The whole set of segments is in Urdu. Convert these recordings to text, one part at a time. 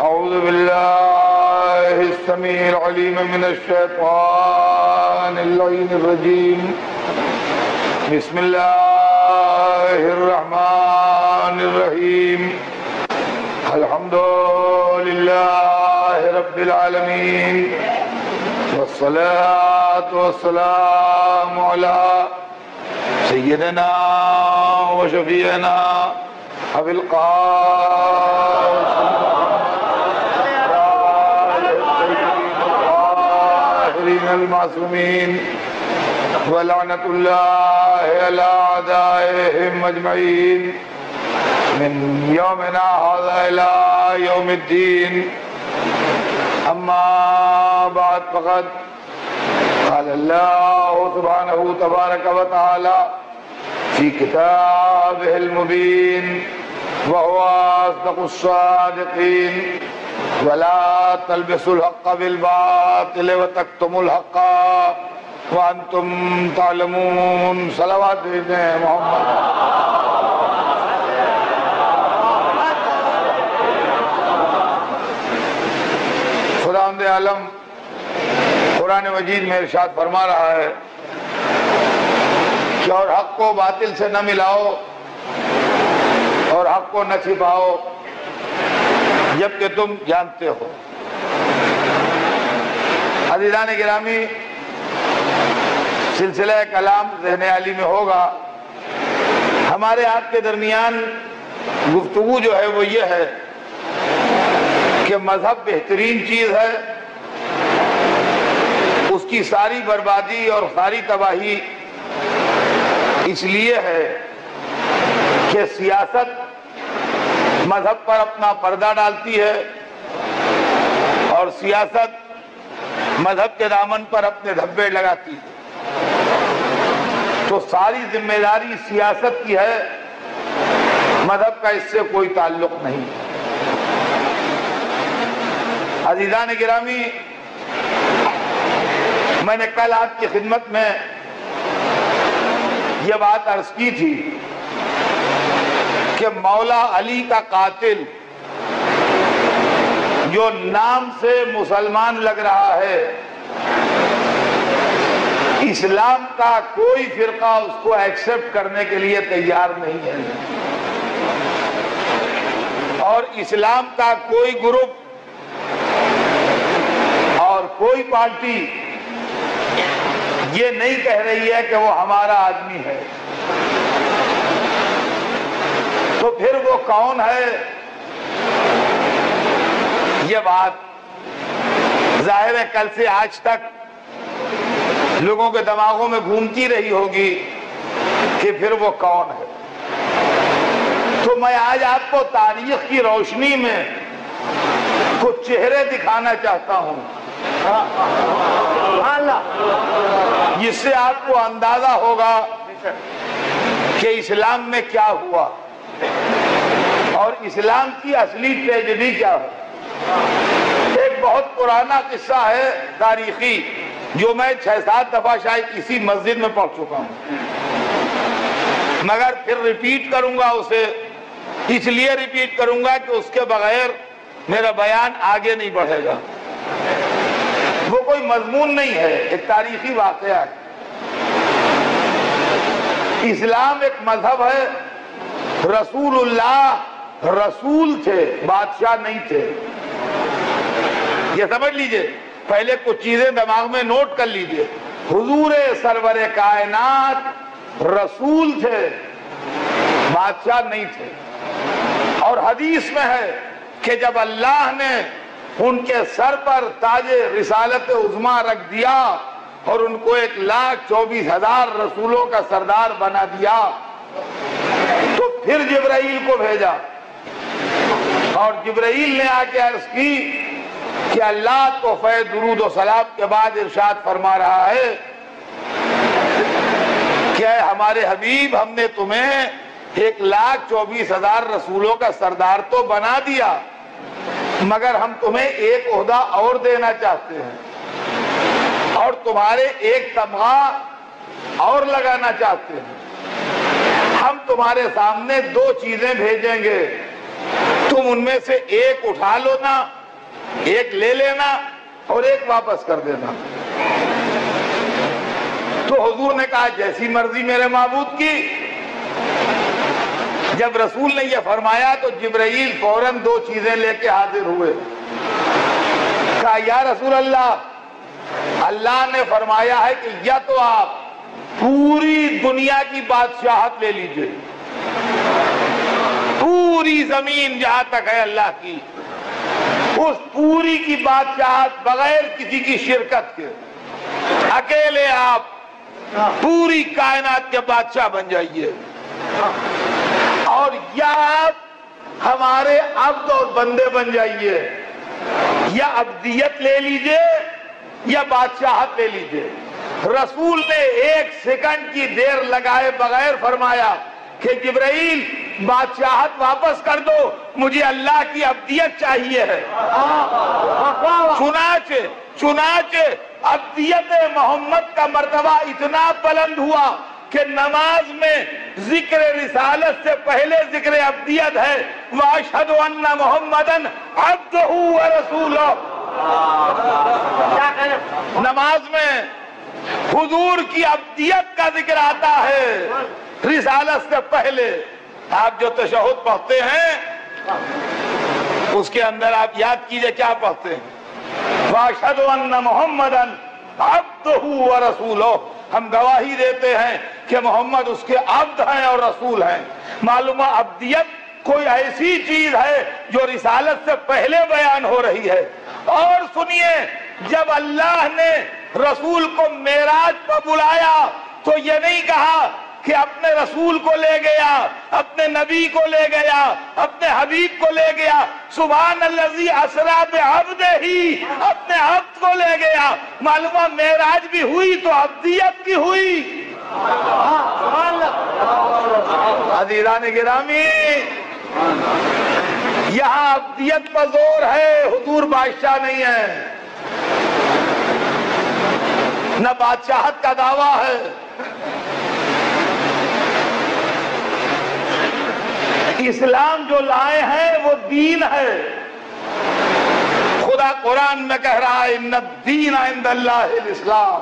أعوذ بالله السميع العليم من الشيطان اللعين الرجيم. بسم الله الرحمن الرحيم. الحمد لله رب العالمين، والصلاة والسلام على سيدنا وشفيعنا أبي القاسم المعصومين، ولعنة الله على أعدائهم أجمعين من يومنا هذا إلى يوم الدين. أما بعد، فقد قال الله سبحانه تبارك وتعالى في كتابه المبين وهو أصدق الصادقين: ولا تلبسوا الحق بالباطل وتكتموا الحق وانتم تعلمون. صلوات محمد. خداوند عالم قرآن مجید میں ارشاد فرما رہا ہے کہ اور حق کو باطل سے نہ ملاؤ اور حق کو نہ چھپاؤ جبکہ تم جانتے ہو. عزیزان گرامی، سلسلہ کلام ذہن علی میں ہوگا. ہمارے آپ کے درمیان گفتگو جو ہے وہ یہ ہے کہ مذہب بہترین چیز ہے، اس کی ساری بربادی اور ساری تباہی اس لیے ہے کہ سیاست مذہب پر اپنا پردہ ڈالتی ہے اور سیاست مذہب کے دامن پر اپنے دھبے لگاتی ہے. تو ساری ذمہ داری سیاست کی ہے، مذہب کا اس سے کوئی تعلق نہیں. عزیزان گرامی، میں نے کل آپ کی خدمت میں یہ بات عرض کی تھی کہ مولا علی کا قاتل جو نام سے مسلمان لگ رہا ہے، اسلام کا کوئی فرقہ اس کو ایکسپٹ کرنے کے لیے تیار نہیں ہے، اور اسلام کا کوئی گروپ اور کوئی پارٹی یہ نہیں کہہ رہی ہے کہ وہ ہمارا آدمی ہے. تو پھر وہ کون ہے؟ یہ بات ظاہر ہے کل سے آج تک لوگوں کے دماغوں میں گھومتی رہی ہوگی کہ پھر وہ کون ہے. تو میں آج آپ کو تاریخ کی روشنی میں کچھ چہرے دکھانا چاہتا ہوں جس سے آپ کو اندازہ ہوگا کہ اسلام میں کیا ہوا اور اسلام کی اصلی ٹریجڈی کیا ہے. ایک بہت پرانا قصہ ہے تاریخی، جو میں 6-7 دفعہ شاید اسی مسجد میں پڑھ چکا ہوں، مگر پھر ریپیٹ کروں گا اسے. اس لیے ریپیٹ کروں گا کہ اس کے بغیر میرا بیان آگے نہیں بڑھے گا. وہ کوئی مضمون نہیں ہے، ایک تاریخی واقعہ ہے. اسلام ایک مذہب ہے. رسول اللہ رسول تھے، بادشاہ نہیں تھے. یہ سمجھ لیجئے، پہلے کچھ چیزیں دماغ میں نوٹ کر لیجئے. حضور سرور کائنات رسول تھے، بادشاہ نہیں تھے. اور حدیث میں ہے کہ جب اللہ نے ان کے سر پر تاج رسالت عظمیٰ رکھ دیا اور ان کو 1,24,000 رسولوں کا سردار بنا دیا، تو پھر جبرائیل کو بھیجا اور جبرائیل نے آ کے عرض کی کہ اللہ تحفہ درود و سلام کے بعد ارشاد فرما رہا ہے کہ اے ہمارے حبیب، ہم نے تمہیں 1,24,000 رسولوں کا سردار تو بنا دیا، مگر ہم تمہیں ایک عہدہ اور دینا چاہتے ہیں اور تمہارے ایک تمغہ اور لگانا چاہتے ہیں. ہم تمہارے سامنے 2 چیزیں بھیجیں گے، تم ان میں سے ایک اٹھا لو نا، ایک لے لینا اور ایک واپس کر دینا۔ تو حضور نے کہا جیسی مرضی میرے معبود کی۔ جب رسول نے یہ فرمایا تو جبرائیل فوراً 2 چیزیں لے کے حاضر ہوئے۔ کہا یا رسول اللہ، اللہ نے فرمایا ہے کہ یا تو آپ پوری دنیا کی بادشاہت لے لیجئے، پوری زمین جہاں تک ہے اللہ کی، اس پوری کی بادشاہت بغیر کسی کی شرکت کے، اکیلے آپ پوری کائنات کے بادشاہ بن جائیے، اور یا آپ ہمارے عبد اور بندے بن جائیے، یا عبدیت لے لیجئے یا بادشاہت لے لیجئے۔ رسول نے 1 سیکنڈ کی دیر لگائے بغیر فرمایا کہ جبرائیل بادشاہت واپس کر دو، مجھے اللہ کی عبدیت چاہیے ہے۔ چنانچہ عبدیت محمد کا مرتبہ اتنا بلند ہوا کہ نماز میں ذکر رسالت سے پہلے ذکر عبدیت ہے، وَأَشْهَدُ أَنَّ مُحَمَّدًا عَبْدُهُ وَرَسُولُهُ۔ نماز میں حضور کی عبدیت کا ذکر آتا ہے رسالت سے پہلے۔ آپ جو تشہد پڑھتے ہیں اس کے اندر آپ یاد کیجئے کیا پڑھتے ہیں، وَأَشْهَدُ أَنَّ مُحَمَّدًا عَبْدُهُ وَرَسُولُهُ۔ ہم گواہی دیتے ہیں کہ محمد اس کے عبد ہیں اور رسول ہیں۔ معلومہ عبدیت کوئی ایسی چیز ہے جو رسالت سے پہلے بیان ہو رہی ہے۔ اور سنیے، جب اللہ نے رسول کو معراج پر بلایا تو یہ نہیں کہا کہ اپنے رسول کو لے گیا، اپنے نبی کو لے گیا، اپنے حبیب کو لے گیا، سبحان الذی اسریٰ بعبدہ، اپنے عبد کو لے گیا۔ معلومہ معراج بھی ہوئی تو عبدیت بھی ہوئی۔ عزیزان گرامی، یہاں عبدیت پر زور ہے، حضور بادشاہ نہیں ہے، نہ بادشاہت کا دعویٰ ہے۔ اسلام جو لائے ہیں وہ دین ہے۔ خدا قرآن میں کہہ رہا ہے ان الدین عند اللہ الاسلام،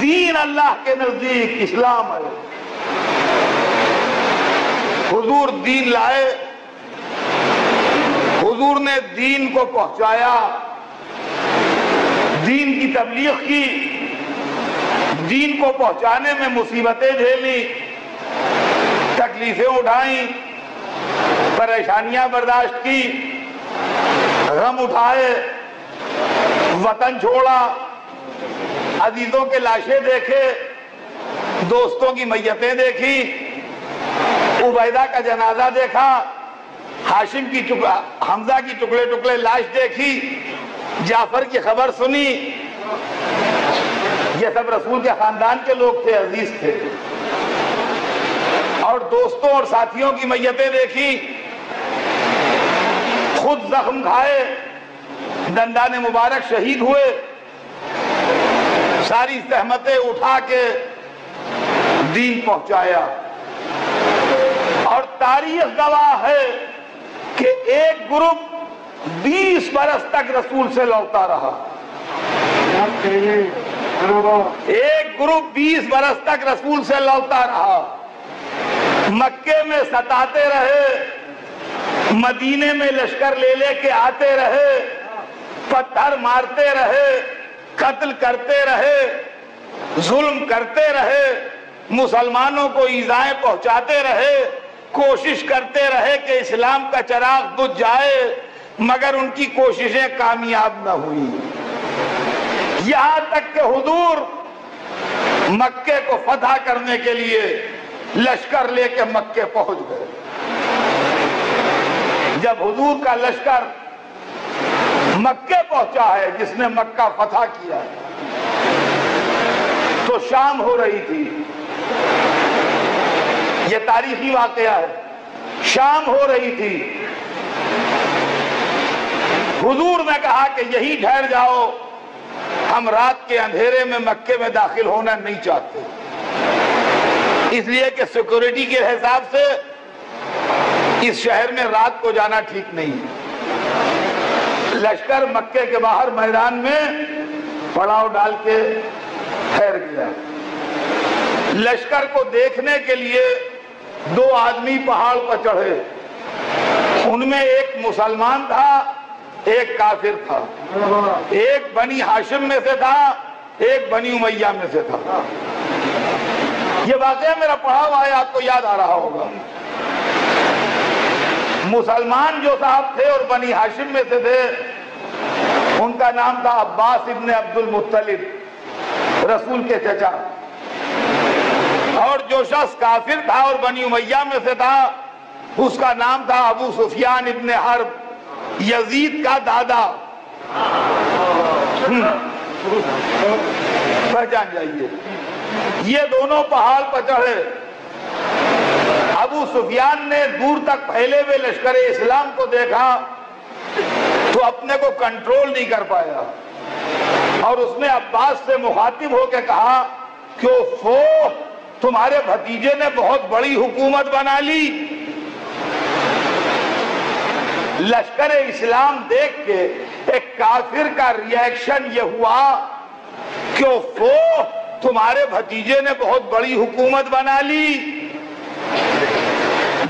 دین اللہ کے نزدیک اسلام ہے۔ حضور دین لائے، حضور نے دین کو پہنچایا، دین کی تبلیغ کی، دین کو پہنچانے میں مصیبتیں جھیلی، تکلیفیں اٹھائیں، پریشانیاں برداشت کی، غم اٹھائے، وطن چھوڑا، عزیزوں کے لاشیں دیکھے، دوستوں کی میتیں دیکھی، عبیدہ کا جنازہ دیکھا، حمزہ کی ٹکڑے ٹکڑے لاش دیکھی، جعفر کی خبر سنی۔ یہ سب رسول کے خاندان کے لوگ تھے، عزیز تھے، اور دوستوں اور ساتھیوں کی میتیں دیکھی، خود زخم کھائے، دندان مبارک شہید ہوئے، ساری زحمتیں اٹھا کے دین پہنچایا۔ اور تاریخ گواہ ہے کہ ایک گروپ 20 برس تک رسول سے لڑتا رہا، ایک گروپ 20 برس تک رسول سے لڑتا رہا، مکے میں ستاتے رہے، مدینے میں لشکر لے لے کے آتے رہے، پتھر مارتے رہے، قتل کرتے رہے، ظلم کرتے رہے، مسلمانوں کو ایذائیں پہنچاتے رہے، کوشش کرتے رہے کہ اسلام کا چراغ بجھ جائے، مگر ان کی کوششیں کامیاب نہ ہوئی۔ یہاں تک کہ حضور مکے کو فتح کرنے کے لیے لشکر لے کے مکے پہنچ گئے۔ جب حضور کا لشکر مکے پہنچا ہے، جس نے مکہ فتح کیا ہے، تو شام ہو رہی تھی۔ یہ تاریخی واقعہ ہے، شام ہو رہی تھی۔ حضور نے کہا کہ یہی ٹھہر جاؤ، ہم رات کے اندھیرے میں مکے میں داخل ہونا نہیں چاہتے، اس لیے کہ سیکورٹی کے حساب سے اس شہر میں رات کو جانا ٹھیک نہیں ہے۔ لشکر مکے کے باہر میدان میں پڑاؤ ڈال کے ٹھہر گیا۔ لشکر کو دیکھنے کے لیے دو آدمی پہاڑ پر چڑھے، ان میں ایک مسلمان تھا، ایک کافر تھا، ایک بنی ہاشم میں سے تھا، ایک بنی امیہ میں سے تھا۔ یہ واقعہ میرا پڑھا ہوا ہے، آپ کو یاد آ رہا ہوگا۔ مسلمان جو صاحب تھے اور بنی ہاشم میں سے تھے، ان کا نام تھا عباس ابن عبد المطلب، رسول کے چچا۔ اور جو شخص کافر تھا اور بنی امیہ میں سے تھا، اس کا نام تھا ابو سفیان ابن حرب، یزید کا دادا۔ پہچان جائیے، یہ دونوں پہاڑ پر چڑھے۔ ابو سفیان نے دور تک پھیلے ہوئے لشکر اسلام کو دیکھا تو اپنے کو کنٹرول نہیں کر پایا، اور اس نے عباس سے مخاطب ہو کے کہا کہ اوفو، تمہارے بھتیجے نے بہت بڑی حکومت بنا لی۔ لشکر اسلام دیکھ کے ایک کافر کا ریاکشن یہ ہوا کہ اوفو، تمہارے بھتیجے نے بہت بڑی حکومت بنا لی،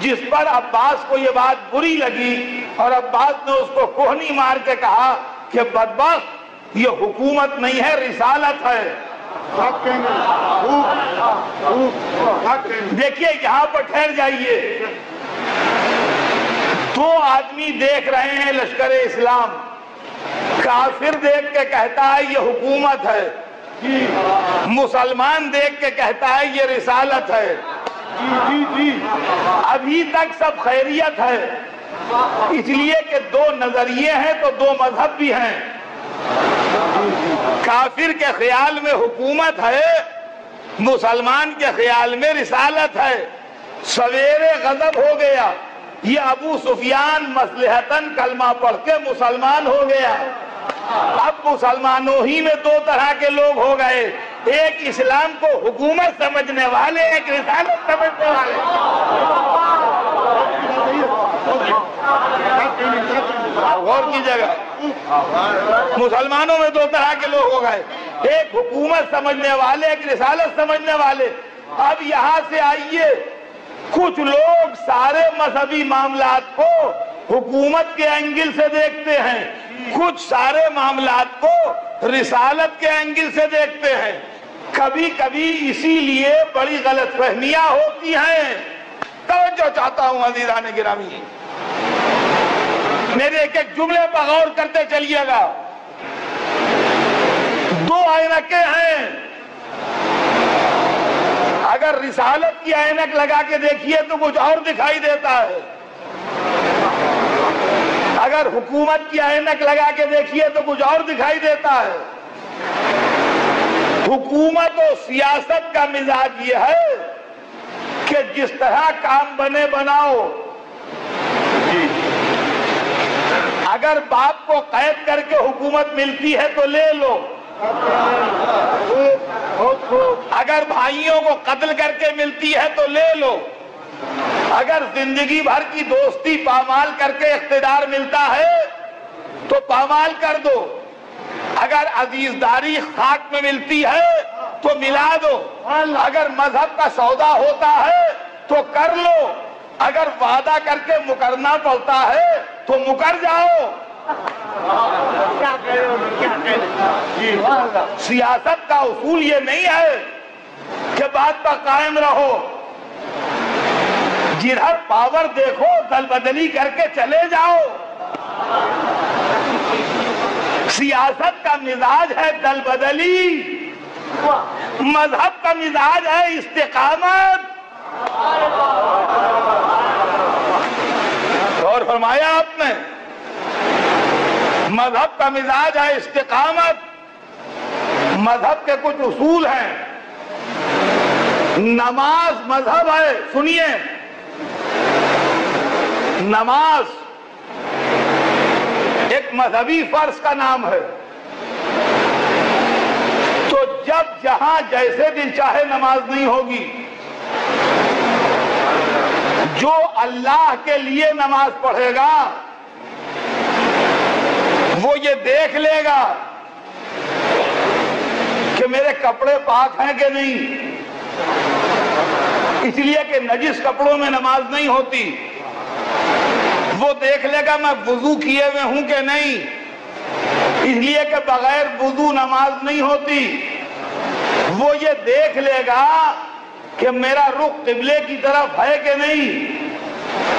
جس پر عباس کو یہ بات بری لگی، اور عباس نے اس کو کوہنی مار کے کہا کہ بدبخت، یہ حکومت نہیں ہے، رسالت ہے۔ دیکھیے یہاں پر ٹھہر جائیے، دو آدمی دیکھ رہے ہیں لشکر اسلام، کافر دیکھ کے کہتا ہے یہ حکومت ہے، مسلمان دیکھ کے کہتا ہے یہ رسالت ہے۔ ابھی تک سب خیریت ہے، اس لیے کہ دو نظریے ہیں تو دو مذہب بھی ہیں۔ کافر کے خیال میں حکومت ہے، مسلمان کے خیال میں رسالت ہے۔ سویرے غضب ہو گیا، یہ ابو سفیان مصلحتاً کلمہ پڑھ کے مسلمان ہو گیا۔ اب مسلمانوں ہی میں دو طرح کے لوگ ہو گئے، ایک اسلام کو حکومت سمجھنے والے، ایک رسالت سمجھنے والے۔ غور کی جگہ، مسلمانوں میں دو طرح کے لوگ ہو گئے، ایک حکومت سمجھنے والے، ایک رسالت سمجھنے والے۔ اب یہاں سے آئیے، کچھ لوگ سارے مذہبی معاملات کو حکومت کے اینگل سے دیکھتے ہیں، کچھ سارے معاملات کو رسالت کے اینگل سے دیکھتے ہیں۔ کبھی کبھی اسی لیے بڑی غلط فہمیاں ہوتی ہیں۔ توجہ چاہتا ہوں عزیزان گرامی، میرے ایک ایک جملے پر غور کرتے چلیے گا۔ دو عینکیں ہیں، اگر رسالت کی عینک لگا کے دیکھیے تو کچھ اور دکھائی دیتا ہے، اگر حکومت کی عینک لگا کے دیکھیے تو کچھ اور دکھائی دیتا ہے۔ حکومت و سیاست کا مزاج یہ ہے کہ جس طرح کام بنے بناؤ۔ اگر باپ کو قید کر کے حکومت ملتی ہے تو لے لو، اگر بھائیوں کو قتل کر کے ملتی ہے تو لے لو، اگر زندگی بھر کی دوستی پامال کر کے اقتدار ملتا ہے تو پامال کر دو، اگر عزیزداری خاک میں ملتی ہے تو ملا دو، اگر مذہب کا سودا ہوتا ہے تو کر لو، اگر وعدہ کر کے مکرنا پڑتا ہے تو مکر جاؤ۔ سیاست کا اصول یہ نہیں ہے کہ بات پر قائم رہو، جدھر پاور دیکھو دل بدلی کر کے چلے جاؤ۔ سیاست کا مزاج ہے دل بدلی، مذہب کا مزاج ہے استقامت۔ اور فرمایا آپ نے، مذہب کا مزاج ہے استقامت۔ مذہب کے کچھ اصول ہیں، نماز مذہب ہے، سنیے، نماز ایک مذہبی فرض کا نام ہے، تو جب جہاں جیسے دل چاہے نماز نہیں ہوگی، جو اللہ کے لیے نماز پڑھے گا وہ یہ دیکھ لے گا کہ میرے کپڑے پاک ہیں کہ نہیں، اس لیے کہ نجس کپڑوں میں نماز نہیں ہوتی۔ وہ دیکھ لے گا میں وضو کیے ہوئے ہوں کہ نہیں، اس لیے کہ بغیر وضو نماز نہیں ہوتی۔ وہ یہ دیکھ لے گا کہ میرا رخ قبلے کی طرف ہے کہ نہیں،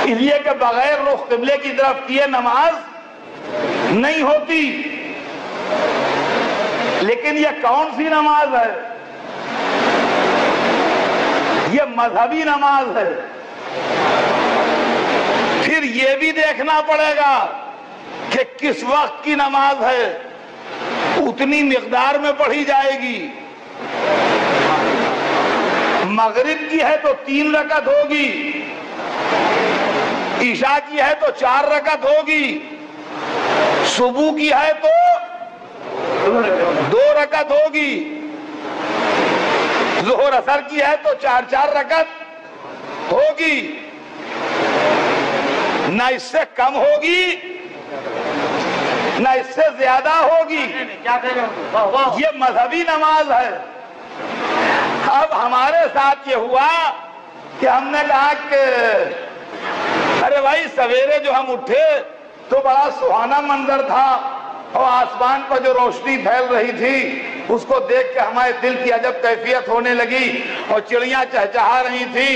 اس لیے کہ بغیر رخ قبلے کی طرف کیے نماز نہیں ہوتی۔ لیکن یہ کون سی نماز ہے؟ یہ مذہبی نماز ہے۔ پھر یہ بھی دیکھنا پڑے گا کہ کس وقت کی نماز ہے، اتنی مقدار میں پڑھی جائے گی۔ مغرب کی ہے تو 3 رکعت ہوگی، عشاء کی ہے تو 4 رکعت ہوگی، صبح کی ہے تو 2 رکعت ہوگی، ظہر عصر کی ہے تو 4 رکعت ہوگی، نہ اس سے کم ہوگی نہ اس سے زیادہ ہوگی۔ یہ مذہبی نماز ہے۔ اب ہمارے ساتھ یہ ہوا کہ ہم نے کہا کہ ارے بھائی سویرے جو ہم اٹھے تو بڑا سہانا منظر تھا اور آسمان پر جو روشنی پھیل رہی تھی اس کو دیکھ کے ہمارے دل کی عجب کیفیت ہونے لگی اور چڑیاں چہچہا رہی تھی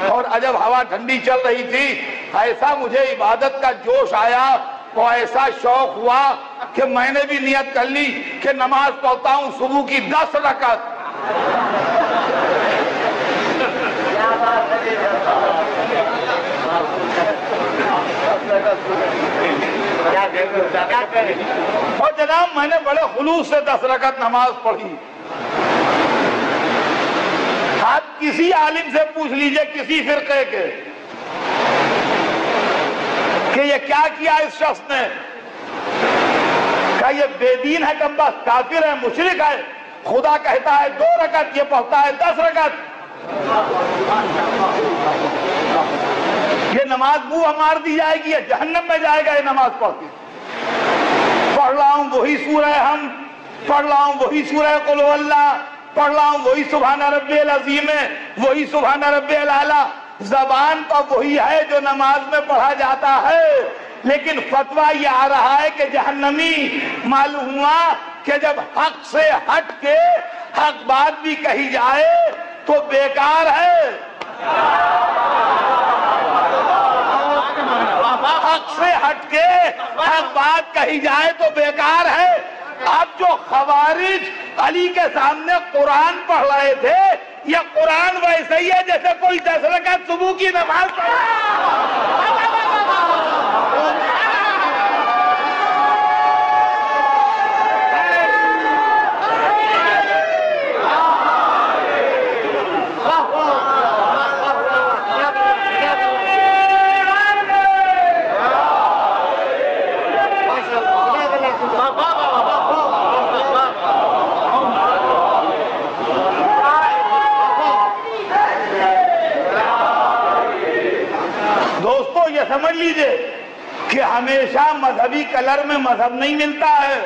اور عجب ہوا ٹھنڈی چل رہی تھی۔ ایسا مجھے عبادت کا جوش آیا اور ایسا شوق ہوا کہ میں نے بھی نیت کر لی کہ نماز پڑھتا ہوں صبح کی 10 رکعت۔ اور جناب میں نے بڑے خلوص سے 10 رکعت نماز پڑھی۔ آپ کسی عالم سے پوچھ لیجئے کسی فرقے کے کہ یہ کیا کیا اس شخص نے، کہا یہ بے دین ہے، کم بخت کافر ہے، مشرک ہے، خدا کہتا ہے 2 رکعت، یہ پڑھتا ہے 10 رکعت۔ یہ نماز منہ مار دی جائے گی، یہ جہنم میں جائے گا یہ نماز پڑھ کے۔ پڑھ رہا ہوں وہی سورہ ہم، پڑھ رہا ہوں وہی سورہ قل هو اللہ، پڑھ رہا ہوں وہی سبحان ربی العظیم، وہی سبحان ربی الاعلیٰ، زبان تو وہی ہے جو نماز میں پڑھا جاتا ہے، لیکن فتویٰ یہ آ رہا ہے کہ جہنمی۔ معلوم ہوا کہ جب حق سے ہٹ کے حق بات بھی کہی جائے تو بیکار ہے، حق سے ہٹ کے حق بات کہی جائے تو بیکار ہے۔ اب جو خوارج علی کے سامنے قرآن پڑھ رہے تھے، یہ قرآن ویسے ہی ہے جیسے کوئی 10 رکعت صبح کی نماز پڑھا۔ سمجھ لیجئے کہ ہمیشہ مذہبی کلر میں مذہب نہیں ملتا ہے۔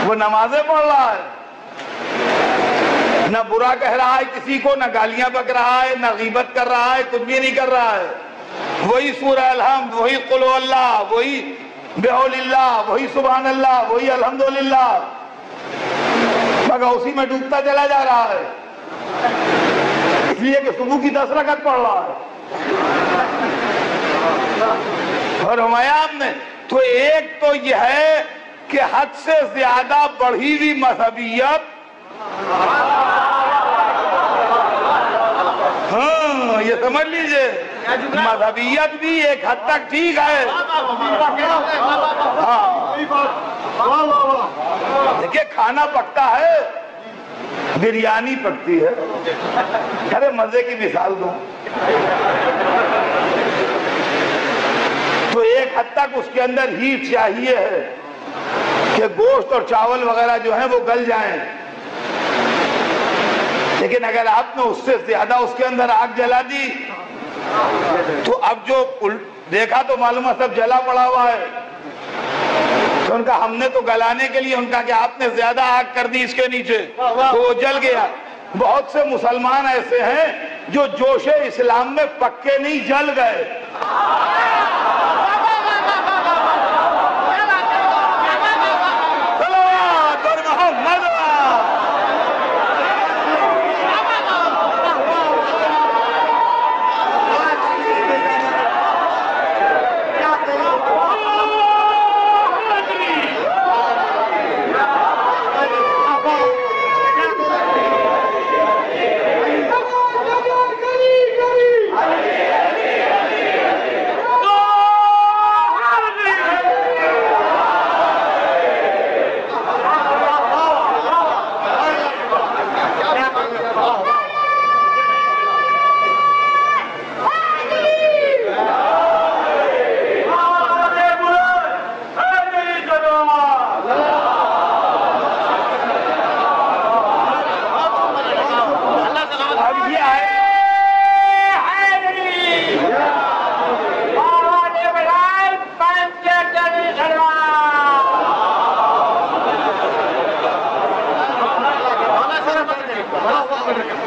وہ نمازیں پڑھ رہا ہے، نہ برا کہہ رہا ہے کسی کو، نہ گالیاں بک رہا ہے، نہ غیبت کر رہا ہے، کچھ بھی نہیں کر رہا ہے۔ وہی سورہ الحمد، وہی قل هو اللہ، وہی بحول اللہ، وہی سبحان اللہ، وہی الحمدللہ، مگر اسی میں ڈوبتا چلا جا رہا ہے، اس لیے کہ صبح کی 10 رکعت پڑھ رہا ہے۔ اور ہم نے تو ایک تو یہ ہے کہ حد سے زیادہ بڑھی ہوئی مذہبیت، ہاں یہ سمجھ لیجئے مذہبیت بھی ایک حد تک ٹھیک ہے، ہاں دیکھیں کھانا پکتا ہے، بریانی پکتی ہے، ارے مزے کی مثال دوں تو ایک حد تک اس کے اندر ہیٹ چاہیے ہے کہ گوشت اور چاول وغیرہ جو ہیں وہ گل جائیں، لیکن اگر آپ نے اس سے زیادہ اس کے اندر آگ جلا دی تو اب جو دیکھا تو معلوم ہے سب جلا پڑا ہوا ہے. تو ان کا ہم نے تو گلانے کے لیے ان کا کہ آپ نے زیادہ آگ کر دی اس کے نیچے تو وہ جل گیا. بہت سے مسلمان ایسے ہیں جو جوش اسلام میں پکے نہیں جل گئے.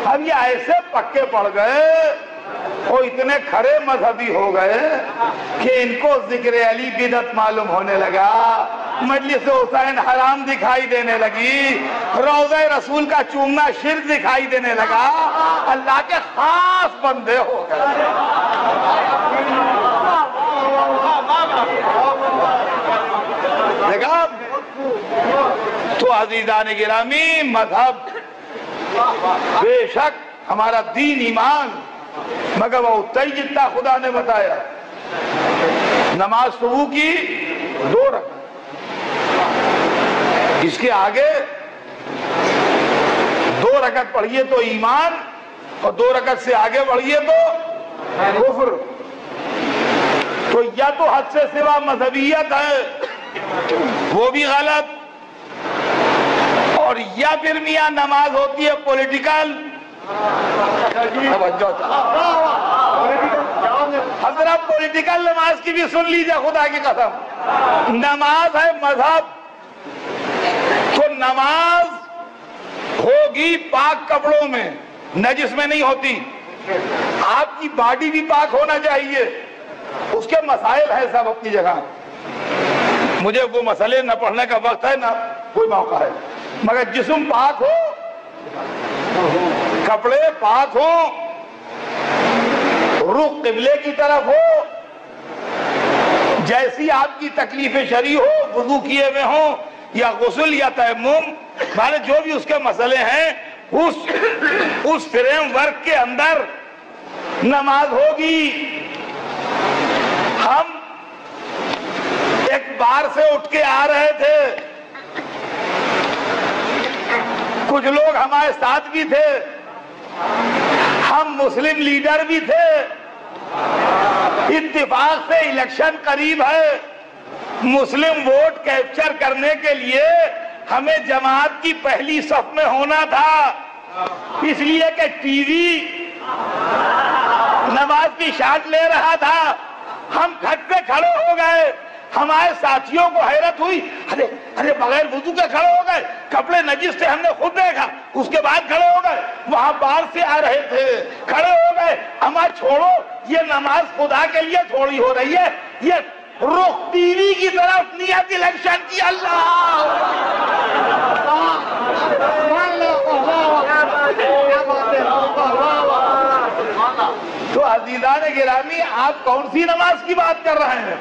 اب یہ ایسے پکے پڑ گئے وہ اتنے کھڑے مذہبی ہو گئے کہ ان کو ذکر علی بدعت معلوم ہونے لگا, مجلس حسین حرام دکھائی دینے لگی, روضہ رسول کا چومنا شرک دکھائی دینے لگا, اللہ کے خاص بندے ہو گئے. دیکھا تو عزیزان گرامی, مذہب بے شک ہمارا دین ایمان مگر وہ اتنا ہی جتنا خدا نے بتایا. نماز صبح کی 2 رکعت, اس کے آگے 2 رکعت پڑھیے تو ایمان, اور 2 رکعت سے آگے بڑھیے تو کفر. تو یا تو حد سے سوا مذہبیت ہے وہ بھی غلط, اور یا پھر میاں نماز ہوتی ہے پولیٹیکل. حضرت پولیٹیکل نماز کی بھی سن لیجئے خدا کی قسم. نماز ہے مذہب, تو نماز ہوگی پاک کپڑوں میں, نجس میں نہیں ہوتی. آپ کی باڈی بھی پاک ہونا چاہیے, اس کے مسائل ہیں سب اپنی جگہ. مجھے وہ مسئلے نہ پڑھنے کا وقت ہے نہ کوئی موقع ہے, مگر جسم پاک ہو, کپڑے پاک ہو, رخ قبلے کی طرف ہو, جیسی آپ کی تکلیف شرعی ہو, وضو کیے ہوئے ہوں یا غسل یا تیمم, مانے جو بھی اس کے مسئلے ہیں اس فریم ورک کے اندر نماز ہوگی. ہم ایک بار سے اٹھ کے آ رہے تھے, کچھ لوگ ہمارے ساتھ بھی تھے, ہم مسلم لیڈر بھی تھے. اتفاق سے الیکشن قریب ہے, مسلم ووٹ کیپچر کرنے کے لیے ہمیں جماعت کی پہلی صف میں ہونا تھا, اس لیے کہ ٹی وی نماز کی شاٹ لے رہا تھا. ہم کھٹ پہ کھڑے ہو گئے, ہمارے ساتھیوں کو حیرت ہوئی, ارے بغیر وضو کے کھڑے ہو گئے, کپڑے نجس تھے, ہم نے خود دیکھا, اس کے بعد کھڑے ہو گئے. وہاں باہر سے آ رہے تھے, کھڑے ہو گئے. ہمارا چھوڑو, یہ نماز خدا کے لیے تھوڑی ہو رہی ہے, یہ رخ ٹی وی کی طرف نیت الیکشن کی. تو عزیزان گرامی, آپ کون سی نماز کی بات کر رہے ہیں؟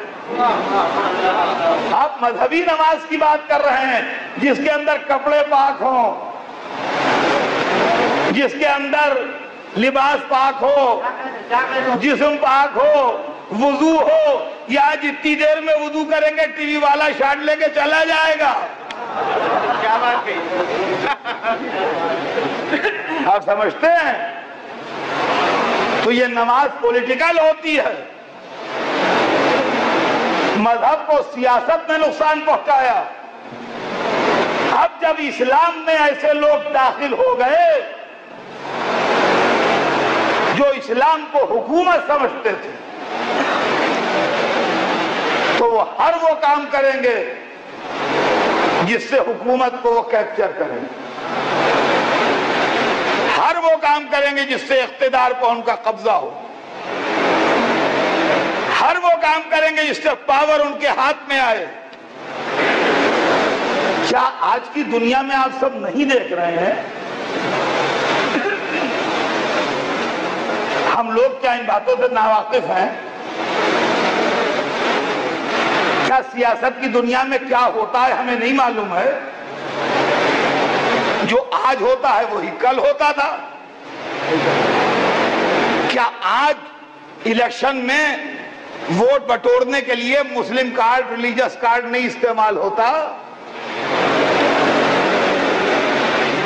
آپ مذہبی نماز کی بات کر رہے ہیں جس کے اندر کپڑے پاک ہوں, جس کے اندر لباس پاک ہو, جسم پاک ہو, وضو ہو. یا جتنی دیر میں وضو کریں گے ٹی وی والا شاٹ لے کے چلا جائے گا. کیا بات کہی آپ سمجھتے ہیں؟ تو یہ نماز پولیٹیکل ہوتی ہے. مذہب کو سیاست میں نقصان پہنچایا. اب جب اسلام میں ایسے لوگ داخل ہو گئے اسلام کو حکومت سمجھتے تھے تو وہ ہر وہ کام کریں گے جس سے حکومت کو وہ کیپچر کریں گے، ہر وہ کام کریں گے جس سے اقتدار پر ان کا قبضہ ہو، ہر وہ کام کریں گے جس سے پاور ان کے ہاتھ میں آئے۔ کیا آج کی دنیا میں آپ سب نہیں دیکھ رہے ہیں؟ ہم لوگ کیا ان باتوں سے ناواقف ہیں؟ کیا سیاست کی دنیا میں کیا ہوتا ہے ہمیں نہیں معلوم ہے؟ جو آج ہوتا ہے وہی کل ہوتا تھا۔ کیا آج الیکشن میں ووٹ بٹورنے کے لیے مسلم کارڈ، ریلیجس کارڈ نہیں استعمال ہوتا؟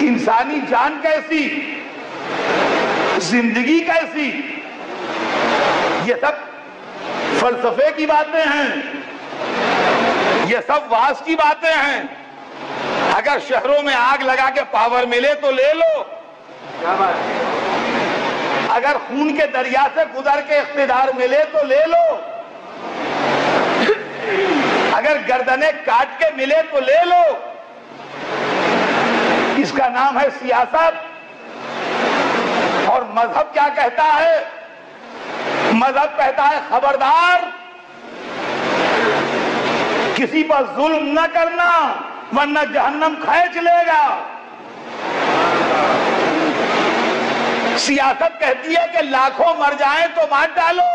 انسانی جان کیسی، زندگی کیسی، یہ سب فلسفے کی باتیں ہیں، یہ سب واس کی باتیں ہیں۔ اگر شہروں میں آگ لگا کے پاور ملے تو لے لو، اگر خون کے دریا سے گزر کے اقتدار ملے تو لے لو، اگر گردنیں کاٹ کے ملے تو لے لو۔ اس کا نام ہے سیاست۔ اور مذہب کیا کہتا ہے؟ مذہب کہتا ہے خبردار، کسی پر ظلم نہ کرنا ورنہ جہنم کھینچ لے گا۔ سیاست کہتی ہے کہ لاکھوں مر جائیں تو مار ڈالو،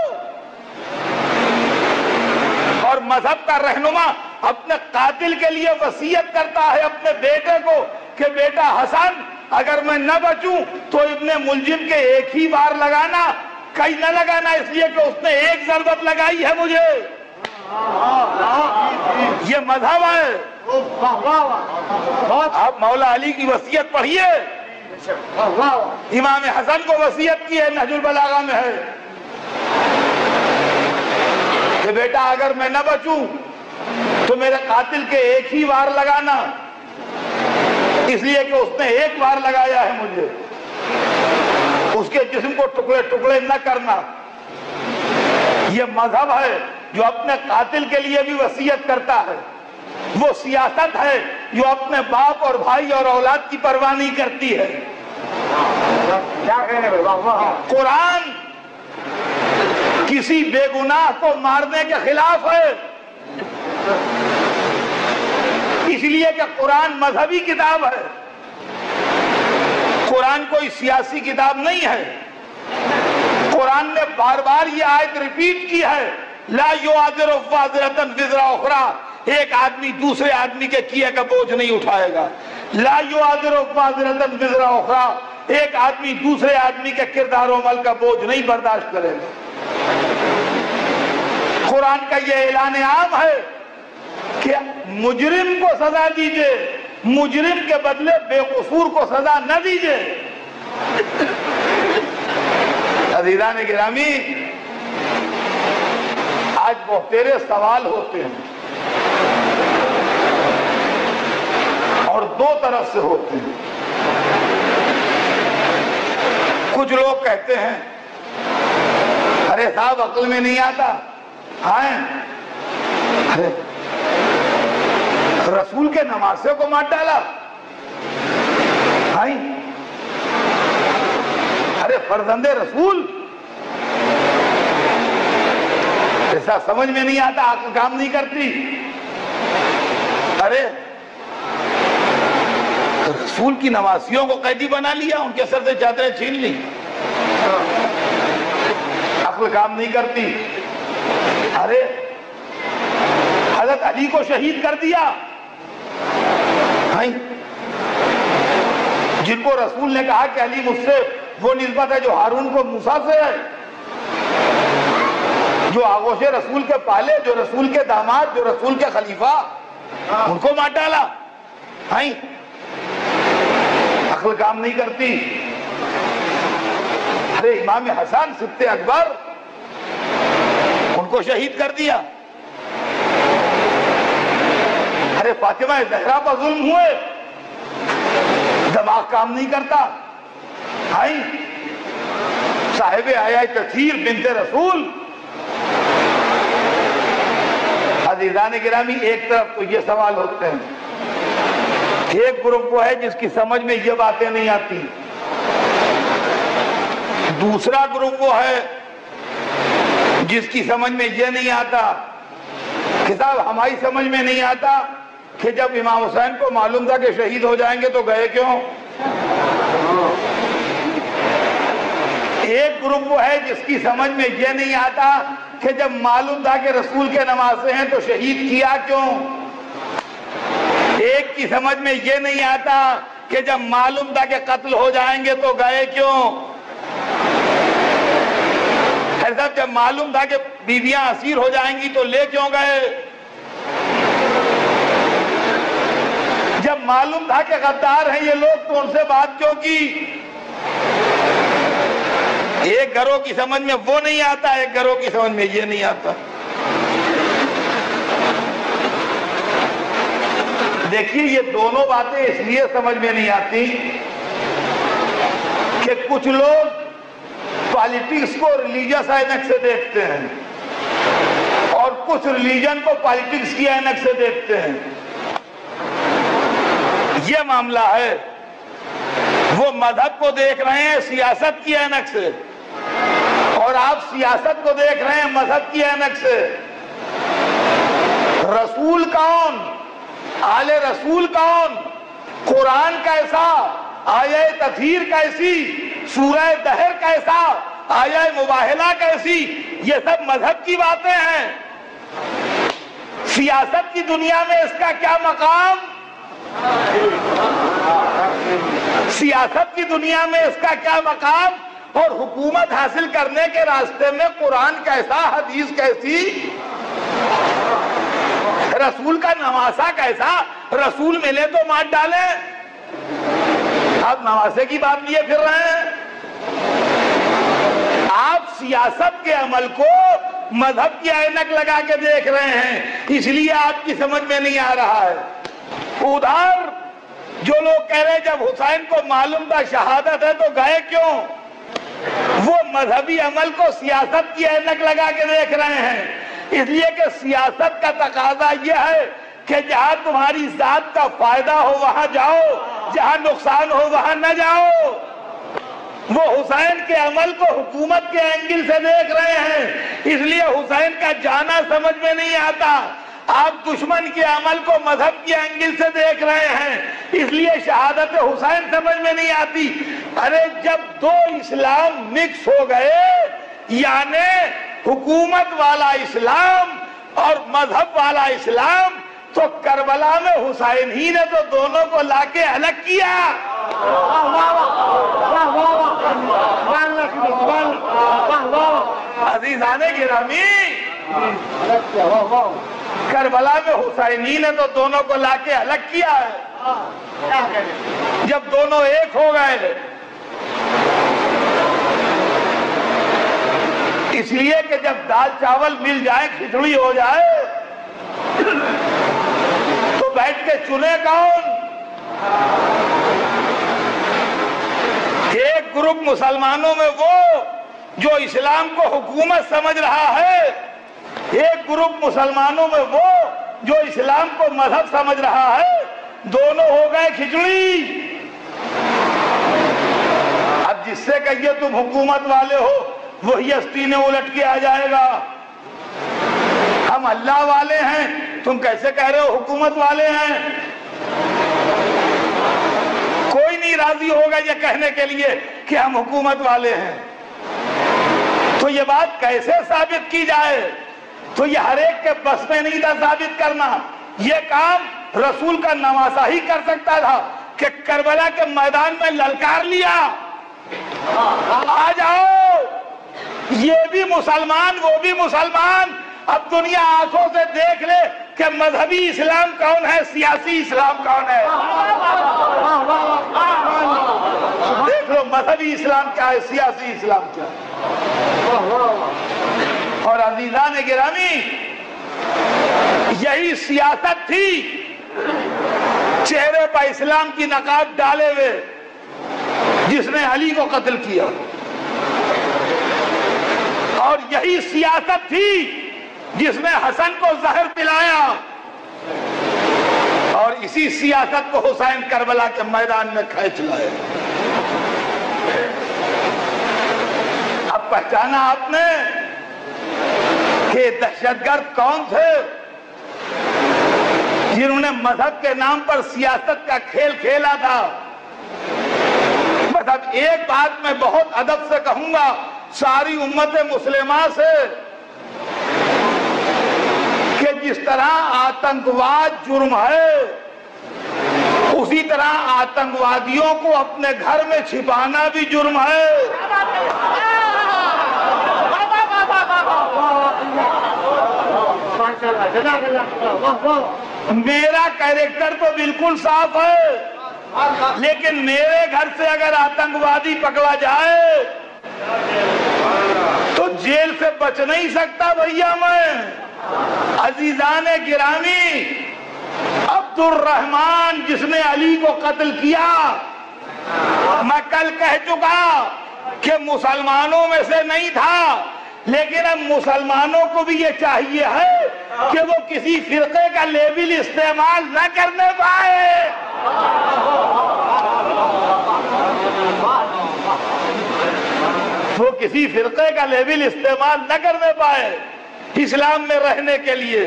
اور مذہب کا رہنما اپنے قاتل کے لیے وصیت کرتا ہے اپنے بیٹے کو کہ بیٹا حسن، اگر میں نہ بچوں تو ابن ملجم کے ایک ہی بار لگانا، کئی نہ لگانا، اس لیے کہ اس نے ایک ضربت لگائی ہے مجھے۔ یہ مذہب ہے۔ آپ مولا علی کی وصیت پڑھیے، امام حسن کو وصیت کی ہے، نہج البلاغہ میں ہے کہ بیٹا اگر میں نہ بچوں تو میرے قاتل کے ایک ہی وار لگانا، اس لیے کہ اس نے ایک وار لگایا ہے مجھے، اس کے جسم کو ٹکڑے ٹکڑے نہ کرنا۔ یہ مذہب ہے جو اپنے قاتل کے لیے بھی وصیت کرتا ہے۔ وہ سیاست ہے جو اپنے باپ اور بھائی اور اولاد کی پرواہ نہیں کرتی ہے۔ قرآن کسی بے گناہ کو مارنے کے خلاف ہے، اس لیے کہ قرآن مذہبی کتاب ہے، قرآن کوئی سیاسی کتاب نہیں ہے۔ قرآن نے بار بار یہ آیت ریپیٹ کی ہے، لا یعذر وازرۃ وزر اخری، ایک آدمی دوسرے آدمی کے کیے کا بوجھ نہیں اٹھائے گا۔ لا یعذر وازرۃ وزر اخری، ایک آدمی دوسرے آدمی کے کردار و عمل کا بوجھ نہیں برداشت کرے گا۔ قرآن کا یہ اعلان عام ہے کہ مجرم کو سزا دیجئے، مجرم کے بدلے بے قصور کو سزا نہ دیجئے۔ عزیزان گرامی، آج بہتیرے سوال ہوتے ہیں اور دو طرف سے ہوتے ہیں۔ کچھ لوگ کہتے ہیں ارے صاحب عقل میں نہیں آتا، آئیں ارے رسول کے نمازے کو مار ڈالا، آئیں ارے فرزند رسول، ایسا سمجھ میں نہیں آتا، عقل کام نہیں کرتی۔ ارے رسول کی نواسیوں کو قیدی بنا لیا، ان کے سر سے چادریں چھین لی، عقل کام نہیں کرتی۔ ارے حضرت علی کو شہید کر دیا، جن کو رسول نے کہا کہ علی مجھ سے وہ نسبت ہے جو ہارون کو موسیٰ سے ہے، جو آغوش رسول کے پالے، جو رسول کے داماد، جو رسول کے خلیفہ، ان کو مار ڈالا۔ عقل کام نہیں کرتی۔ ارے امام حسن سبط اکبر، ان کو شہید کر دیا۔ ارے فاطمہ زہرا پر ظلم ہوئے، دماغ کام نہیں کرتا۔ صاحب آیا تطہیر بنت رسول. عزیزان گرامی، ایک طرف تو یہ سوال ہوتے ہیں، ایک گروپ وہ ہے جس کی سمجھ میں یہ باتیں نہیں آتی، دوسرا گروپ وہ ہے جس کی سمجھ میں یہ نہیں آتا کہ صاحب ہماری سمجھ میں نہیں آتا کہ جب امام حسین کو معلوم تھا کہ شہید ہو جائیں گے تو گئے کیوں. ایک گروپ وہ ہے جس کی سمجھ میں یہ نہیں آتا کہ جب معلوم تھا کہ رسول کے نواسے ہیں تو شہید کیا کیوں. ایک کی سمجھ میں یہ نہیں آتا کہ جب معلوم تھا کہ قتل ہو جائیں گے تو گئے کیوں. صاحب جب معلوم تھا کہ بیویاں اسیر ہو جائیں گی تو لے کیوں گئے. جب معلوم تھا کہ غدار ہیں یہ لوگ تو ان سے بات کیوں کی. ایک گروہ کی سمجھ میں وہ نہیں آتا، ایک گروہ کی سمجھ میں یہ نہیں آتا. دیکھیے یہ دونوں باتیں اس لیے سمجھ میں نہیں آتی کہ کچھ لوگ پالیٹکس کو ریلیجس اینک سے دیکھتے ہیں اور کچھ ریلیجن کو پالیٹکس کی اینک سے دیکھتے ہیں. یہ معاملہ ہے. وہ مذہب کو دیکھ رہے ہیں سیاست کی اینک سے اور آپ سیاست کو دیکھ رہے ہیں مذہب کی اینک سے. رسول کون، آل رسول کون، قرآن کیسا، آیہ تطہیر کیسی، سورہ دہر کیسا، آیہ مباہلہ کیسی، یہ سب مذہب کی باتیں ہیں. سیاست کی دنیا میں اس کا کیا مقام، سیاست کی دنیا میں اس کا کیا مقام، اور حکومت حاصل کرنے کے راستے میں قرآن کیسا، حدیث کیسی، رسول کا نواسا کیسا. رسول ملے تو مار ڈالیں، آپ نواسے کی بات لیے پھر رہے ہیں. آپ سیاست کے عمل کو مذہب کی اینک لگا کے دیکھ رہے ہیں، اس لیے آپ کی سمجھ میں نہیں آ رہا ہے. ادھر جو لوگ کہہ رہے جب حسین کو معلوم تھا شہادت ہے تو گئے کیوں، وہ مذہبی عمل کو سیاست کی اینک لگا کے دیکھ رہے ہیں. اس لیے کہ سیاست کا تقاضا یہ ہے کہ جہاں تمہاری ذات کا فائدہ ہو وہاں جاؤ، جہاں نقصان ہو وہاں نہ جاؤ. وہ حسین کے عمل کو حکومت کے اینگل سے دیکھ رہے ہیں، اس لیے حسین کا جانا سمجھ میں نہیں آتا. آپ دشمن کے عمل کو مذہب کے اینگل سے دیکھ رہے ہیں، اس لیے شہادت حسین سمجھ میں نہیں آتی. ارے جب دو اسلام مکس ہو گئے، یعنی حکومت والا اسلام اور مذہب والا اسلام، تو کربلا میں حسین ہی نے تو دونوں کو لا کے الگ کیا. عزیزان گرامی، کربلا میں حسینی نے تو دونوں کو لا کے الگ کیا ہے. جب دونوں ایک ہو گئے، اس لیے کہ جب دال چاول مل جائے، کھچڑی ہو جائے، تو بیٹھ کے چنے کون. ایک گروپ مسلمانوں میں وہ جو اسلام کو حکومت سمجھ رہا ہے، ایک گروپ مسلمانوں میں وہ جو اسلام کو مذہب سمجھ رہا ہے. دونوں ہو گئے کھچڑی. اب جس سے کہیے تم حکومت والے ہو، وہی استینے الٹ کے آ جائے گا. ہم اللہ والے ہیں، تم کیسے کہہ رہے ہو حکومت والے ہیں. کوئی نہیں راضی ہوگا یہ کہنے کے لیے کہ ہم حکومت والے ہیں. تو یہ بات کیسے ثابت کی جائے؟ تو یہ ہر ایک کے بس میں نہیں تھا ثابت کرنا. یہ کام رسول کا نواسا ہی کر سکتا تھا کہ کربلا کے میدان میں للکار لیا، آ جاؤ، یہ بھی مسلمان وہ بھی مسلمان. اب دنیا آنکھوں سے دیکھ لے کہ مذہبی اسلام کون ہے، سیاسی اسلام کون ہے. دیکھ لو مذہبی اسلام کیا ہے، سیاسی اسلام کیا ہے. اور عزیزان گرامی، یہی سیاست تھی چہرے پر اسلام کی نقاب ڈالے ہوئے جس نے علی کو قتل کیا. اور یہی سیاست تھی جس نے حسن کو زہر پلایا، اور اسی سیاست کو حسین کربلا کے میدان میں کھینچ لائے۔ اب پہچانا آپ نے کہ دہشت گرد کون تھے جنہوں نے مذہب کے نام پر سیاست کا کھیل کھیلا تھا۔ بس اب ایک بات میں بہت ادب سے کہوں گا ساری امت مسلمہ سے کہ جس طرح آتنکواد جرم ہے، اسی طرح آتنکوادیوں کو اپنے گھر میں چھپانا بھی جرم ہے۔ میرا کیریکٹر تو بالکل صاف ہے، لیکن میرے گھر سے اگر آتنکوادی پکڑا جائے تو جیل سے بچ نہیں سکتا بھیا میں۔ عزیزان گرامی، عبد الرحمن جس نے علی کو قتل کیا، میں کل کہہ چکا کہ مسلمانوں میں سے نہیں تھا، لیکن اب مسلمانوں کو بھی یہ چاہیے ہے کہ وہ کسی فرقے کا لیبل استعمال نہ کرنے پائے۔ وہ کسی فرقے کا لیبل استعمال نہ کرنے پائے اسلام میں رہنے کے لیے۔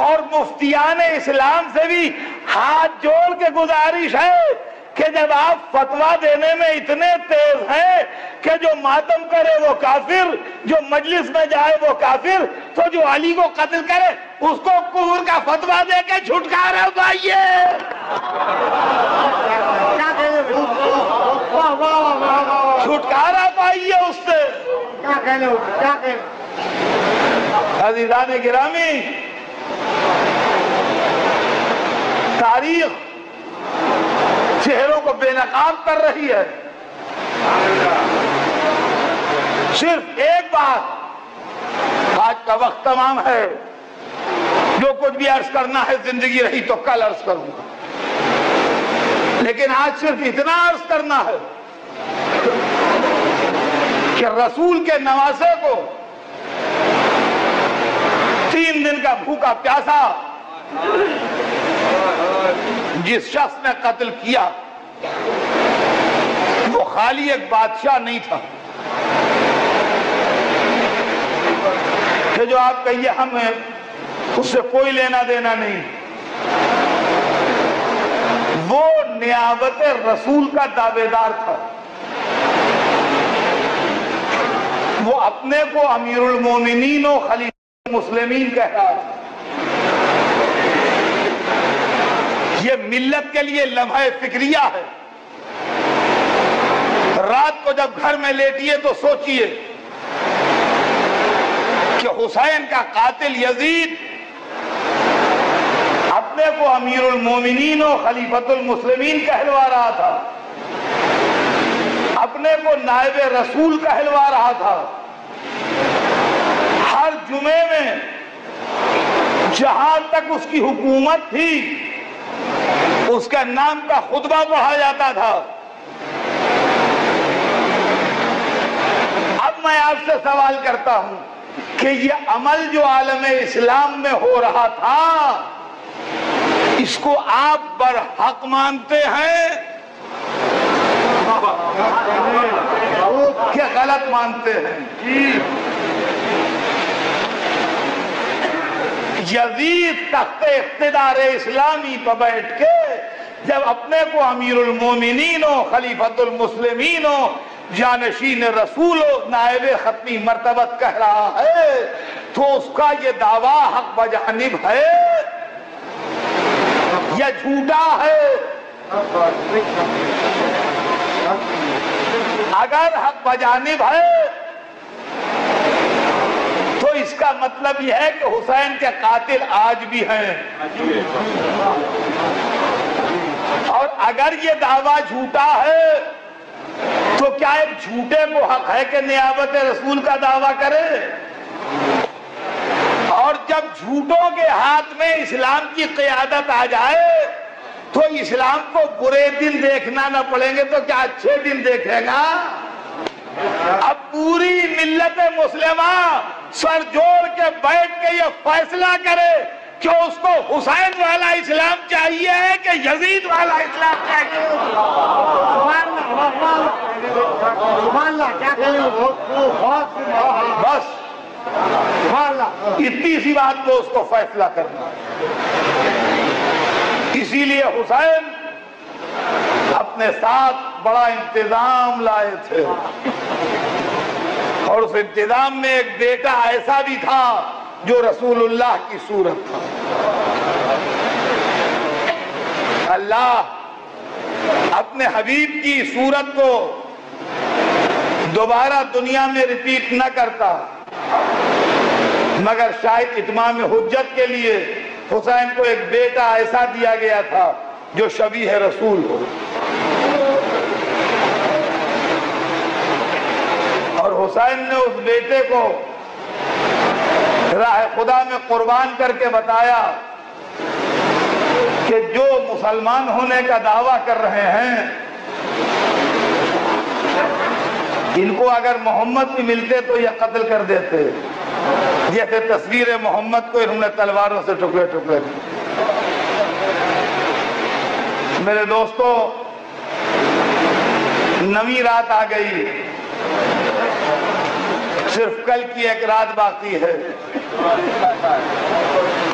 اور مفتیان اسلام سے بھی ہاتھ جوڑ کے گزارش ہے کہ جب آپ فتویٰ دینے میں اتنے تیز ہیں کہ جو ماتم کرے وہ کافر، جو مجلس میں جائے وہ کافر، تو جو علی کو قتل کرے اس کو کفر کا فتویٰ دے کے چھٹکارا پائیے۔ چھٹکارا پائیے اس سے۔ عزیزان گرامی، تاریخ چہروں کو بے نقاب کر رہی ہے۔ صرف ایک بات، آج کا وقت تمام ہے، جو کچھ بھی عرض کرنا ہے زندگی رہی تو کل عرض کروں گا، لیکن آج صرف اتنا عرض کرنا ہے کہ رسول کے نواسے کو 3 دن کا بھوکا پیاسا جس شخص نے قتل کیا وہ خالی ایک بادشاہ نہیں تھا کہ جو آپ کہیے ہمیں اس سے کوئی لینا دینا نہیں، وہ نیابت رسول کا دعوے دار تھا۔ وہ اپنے کو امیر المومنین و خلیفہ المسلمین کہہ رہا تھا۔ یہ ملت کے لیے لمحہ فکریہ ہے۔ رات کو جب گھر میں لیٹیے تو سوچئے کہ حسین کا قاتل یزید اپنے کو امیر المومنین و خلیفۃ المسلمین کہلوا رہا تھا، اپنے کو نائب رسول کہلوا رہا تھا۔ ہر جمعے میں جہاں تک اس کی حکومت تھی اس کا نام کا خطبہ پڑھا جاتا تھا۔ اب میں آپ سے سوال کرتا ہوں کہ یہ عمل جو عالم اسلام میں ہو رہا تھا اس کو آپ برحق مانتے ہیں کہ غلط مانتے ہیں؟ یزید تخت اقتدار اسلامی پر بیٹھ کے جب اپنے کو امیر المومنین و خلیفۃ المسلمین و جانشین رسول و نائب ختمی مرتبت کہہ رہا ہے تو اس کا یہ دعویٰ حق بجانب ہے یا جھوٹا ہے؟ اگر حق بجانب ہے تو اس کا مطلب یہ ہے کہ حسین کے قاتل آج بھی ہیں، اور اگر یہ دعویٰ جھوٹا ہے تو کیا ایک جھوٹے کو حق ہے کہ نیابت رسول کا دعویٰ کرے؟ اور جب جھوٹوں کے ہاتھ میں اسلام کی قیادت آ جائے تو اسلام کو برے دن دیکھنا نہ پڑیں گے تو کیا اچھے دن دیکھے گا؟ اب پوری ملت مسلمہ سر جوڑ کے بیٹھ کے یہ فیصلہ کرے کہ اس کو حسین والا اسلام چاہیے کہ یزید والا اسلام چاہیے. بس اتنی سی بات کو اس کو فیصلہ کرنا. اسی لیے حسین اپنے ساتھ بڑا انتظام لائے تھے، اور اس انتظام میں ایک بیٹا ایسا بھی تھا جو رسول اللہ کی صورت تھا. اللہ اپنے حبیب کی صورت کو دوبارہ دنیا میں ریپیٹ نہ کرتا، مگر شاید اتمام حجت کے لیے حسین کو ایک بیٹا ایسا دیا گیا تھا جو شبیہ رسول ہو. اور حسین نے اس بیٹے کو راہ خدا میں قربان کر کے بتایا کہ جو مسلمان ہونے کا دعویٰ کر رہے ہیں ان کو اگر محمد بھی ملتے تو یہ قتل کر دیتے، جیسے تصویر محمد کو انہوں نے تلواروں سے ٹکڑے ٹکڑے کیے. میرے دوستو، نویں رات آ گئی، صرف کل کی ایک رات باقی ہے،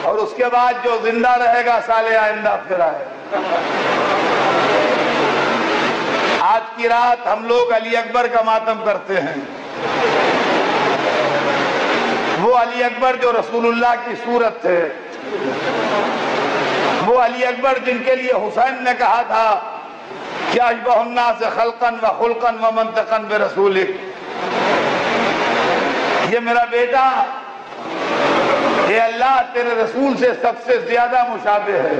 اور اس کے بعد جو زندہ رہے گا سال آئندہ پھر آئے. آج کی رات ہم لوگ علی اکبر کا ماتم کرتے ہیں. وہ علی اکبر جو رسول اللہ کی صورت تھے، وہ علی اکبر جن کے لیے حسین نے کہا تھا کہ اشبہ الناس خلقا و خلقا و منطقا برسولک، یہ میرا بیٹا اے اللہ تیرے رسول سے سب سے زیادہ مشابہ ہے،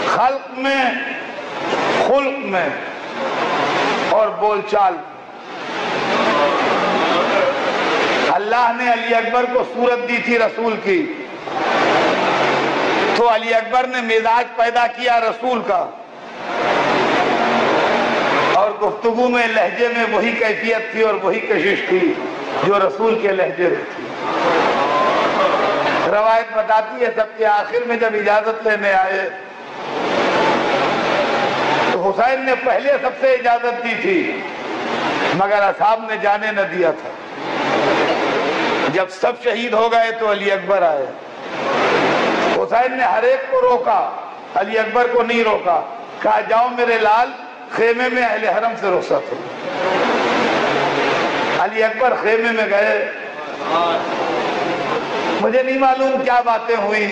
خلق میں، خلق میں اور بول چال. اللہ نے علی اکبر کو صورت دی تھی رسول کی، تو علی اکبر نے مزاج پیدا کیا رسول کا، اور گفتگو میں لہجے میں وہی کیفیت تھی اور وہی کشش تھی جو رسول کے لہجے میں تھی. روایت بتاتی ہے سب کے آخر میں جب اجازت لینے آئے تو حسین نے پہلے سب سے اجازت دی تھی، مگر اصحاب نے جانے نہ دیا تھا. جب سب شہید ہو گئے تو علی اکبر آئے. حسین نے ہر ایک کو روکا، علی اکبر کو نہیں روکا. کہا جاؤ میرے لال، خیمے میں اہل حرم سے رخصت ہو. علی اکبر خیمے میں گئے. مجھے نہیں معلوم کیا باتیں ہوئی،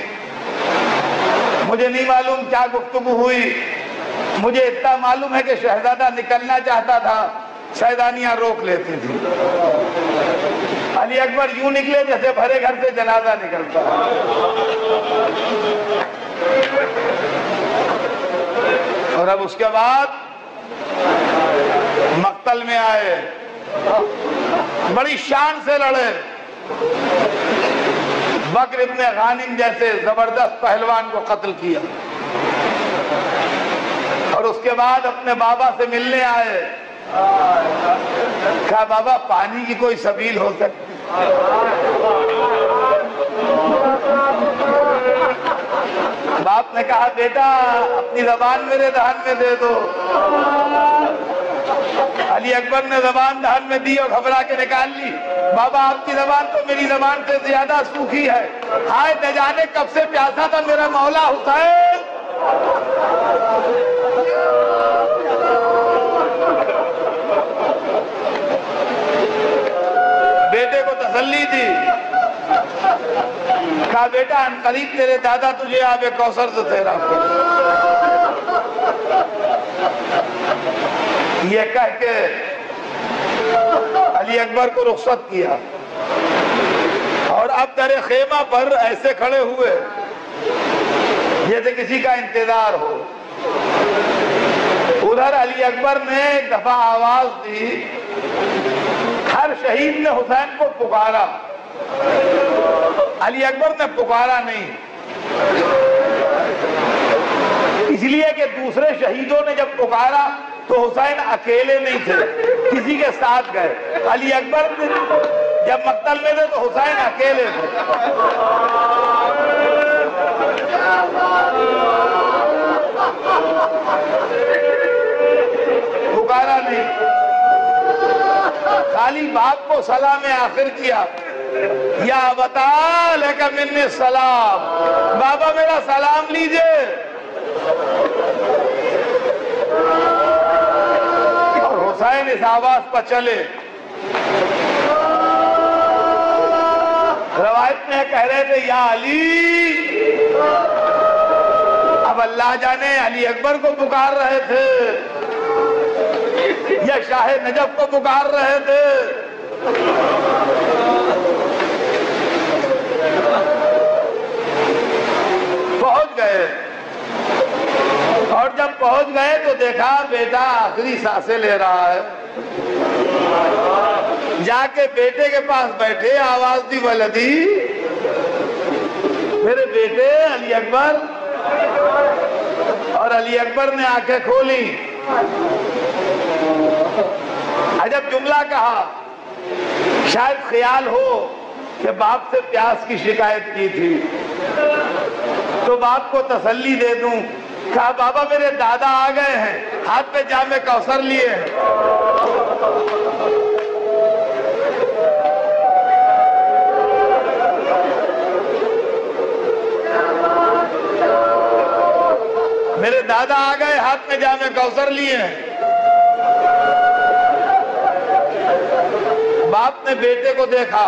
مجھے نہیں معلوم کیا گفتگو ہوئی، مجھے اتنا معلوم ہے کہ شہزادہ نکلنا چاہتا تھا، شہزادیاں روک لیتی تھی. علی اکبر یوں نکلے جیسے بھرے گھر سے جنازہ نکلتا. اور اب اس کے بعد مقتل میں آئے، بڑی شان سے لڑے. بکر ابن غانم جیسے زبردست پہلوان کو قتل کیا، اور اس کے بعد اپنے بابا سے ملنے آئے. کہا بابا پانی کی کوئی سبیل ہو سکتی؟ باپ نے کہا بیٹا اپنی زبان میرے دہن میں دے دو. علی اکبر نے زبان دہن میں دی اور گھبرا کے نکال لی. بابا آپ کی زبان تو میری زبان سے زیادہ سوکھی ہے. ہائے نہ جانے کب سے پیاسا تھا میرا مولا حسین. بیٹے کو تسلی دی. کہا بیٹا ان قریب تیرے دادا تجھے آب کوثر سے سیراب کرے. یہ کہہ کے علی اکبر کو رخصت کیا، اور اب در خیمہ پر ایسے کھڑے ہوئے جیسے کسی کا انتظار ہو. ادھر علی اکبر نے ایک دفعہ آواز دی. ہر شہید نے حسین کو پکارا، علی اکبر نے پکارا نہیں، اس لیے کہ دوسرے شہیدوں نے جب پکارا تو حسین اکیلے نہیں تھے، کسی کے ساتھ گئے. علی اکبر جب مقتل میں تھے تو حسین اکیلے تھے. پکارا نہیں, خالی باپ کو سلام آخر کیا, یا ابتا لک منی السلام, بابا میرا سلام لیجئے. اور حسین اس آواز پر چلے. روایت میں کہہ رہے تھے یا علی, اب اللہ جانے علی اکبر کو پکار رہے تھے یا شاہ نجف کو پکار رہے تھے. پہنچ گئے, اور جب پہنچ گئے تو دیکھا بیٹا آخری سانسیں لے رہا ہے. جا کے بیٹے کے پاس بیٹھے, آواز دی ولدی, میرے بیٹے علی اکبر. اور علی اکبر نے آنکھیں کھولی. عجب جملہ کہا, شاید خیال ہو کہ باپ سے پیاس کی شکایت کی تھی تو باپ کو تسلی دے دوں. کہا بابا میرے دادا آ گئے ہیں, ہاتھ پہ جام کوثر لیے ہیں. میرے دادا آ گئے, ہاتھ میں جام کوثر لیے ہیں. باپ نے بیٹے کو دیکھا.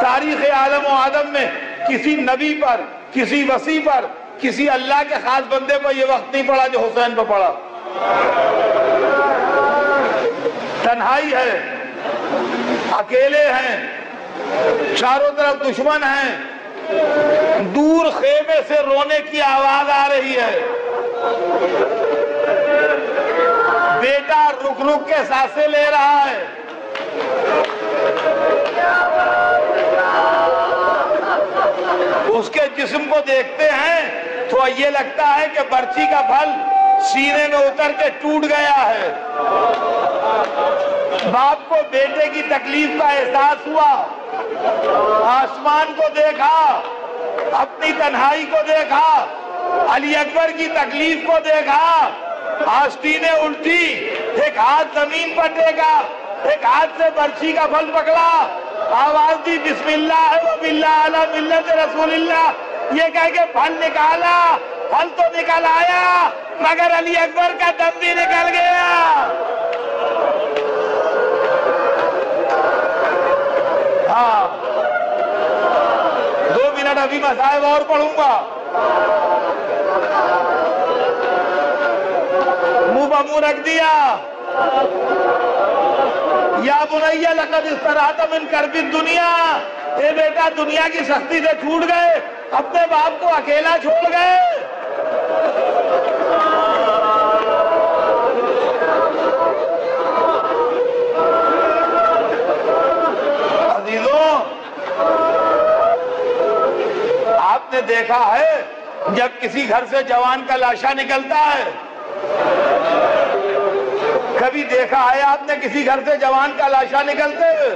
تاریخ عالم و آدم میں کسی نبی پر, کسی وصی پر, کسی اللہ کے خاص بندے پر یہ وقت نہیں پڑا جو حسین پر پڑا. تنہائی ہے, اکیلے ہیں, چاروں طرف دشمن ہیں, دور خیمے سے رونے کی آواز آ رہی ہے. بیٹا رک رک کے سانسیں لے رہا ہے. اس کے جسم کو دیکھتے ہیں تو یہ لگتا ہے کہ برچی کا پھل سینے میں اتر کے ٹوٹ گیا ہے. باپ کو بیٹے کی تکلیف کا احساس ہوا. آسمان کو دیکھا, اپنی تنہائی کو دیکھا, علی اکبر کی تکلیف کو دیکھا. آستینیں الٹی, ایک ہاتھ زمین پر ٹیکا, ایک ہاتھ سے برچی کا پھل پکڑا, آواز دی بسم اللہ و باللہ علی ملت رسول اللہ. یہ کہہ کے پھل نکالا. پھل تو نکل آیا مگر علی اکبر کا دم بھی نکل گیا. ہاں 2 منٹ ابھی مصائب اور پڑھوں گا. منہ بمو رکھ دیا. یا بنیا لقد استراحت من کرب الدنیا, اے بیٹا دنیا کی سختی سے چھوٹ گئے, اپنے باپ کو اکیلا چھوڑ گئے. عزیزوں, آپ نے دیکھا ہے جب کسی گھر سے جوان کا لاشا نکلتا ہے, کبھی دیکھا ہے آپ نے کسی گھر سے جوان کا لاشا نکلتے ہوئے؟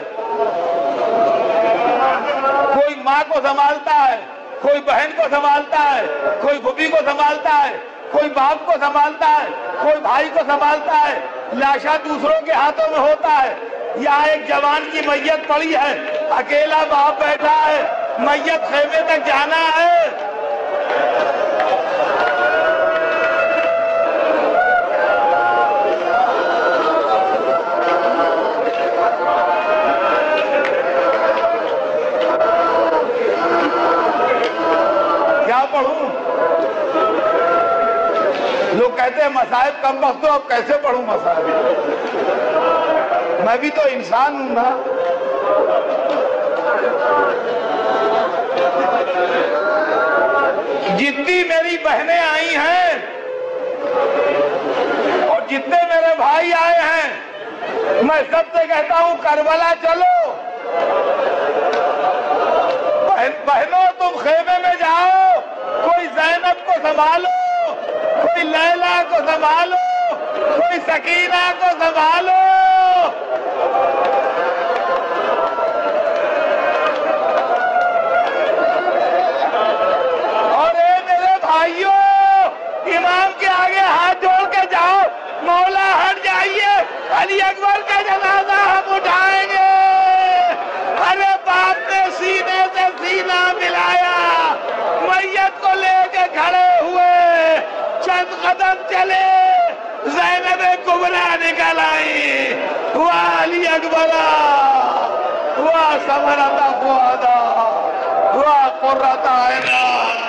کوئی ماں کو سنبھالتا ہے, کوئی بہن کو سنبھالتا ہے, کوئی پھوپھی کو سنبھالتا ہے, کوئی باپ کو سنبھالتا ہے, کوئی بھائی کو سنبھالتا ہے. لاشا دوسروں کے ہاتھوں میں ہوتا ہے. یہاں ایک جوان کی میت پڑی ہے, اکیلا باپ بیٹھا ہے, میت خیمے تک جانا ہے. لوگ کہتے ہیں مصائب کم وقت ہو, اب کیسے پڑھوں مصائب؟ میں بھی تو انسان ہوں نا. جتنی میری بہنیں آئی ہیں اور جتنے میرے بھائی آئے ہیں, میں سب سے کہتا ہوں کربلا چلو. بہنوں تم خیمے میں جاؤ, کوئی زینب کو سنبھالو, کوئی لیلا کو سنبھالو, کوئی سکینہ کو سنبھالو. اور اے میرے بھائیوں، امام کے آگے ہاتھ جوڑ کے جاؤ، مولا ہٹ جائیے، علی اکبر کا جنازہ ہم اٹھائیں گے. ارے باپ نے سینے سے سینہ ملایا، میت کو لے کے کھڑے ہوئے، چند قدم چلے، زینب کبریٰ نکل آئی. واہ علی اکبرہ، واہ ثمرۃ فؤادہ، واہ قرۃ عینہ.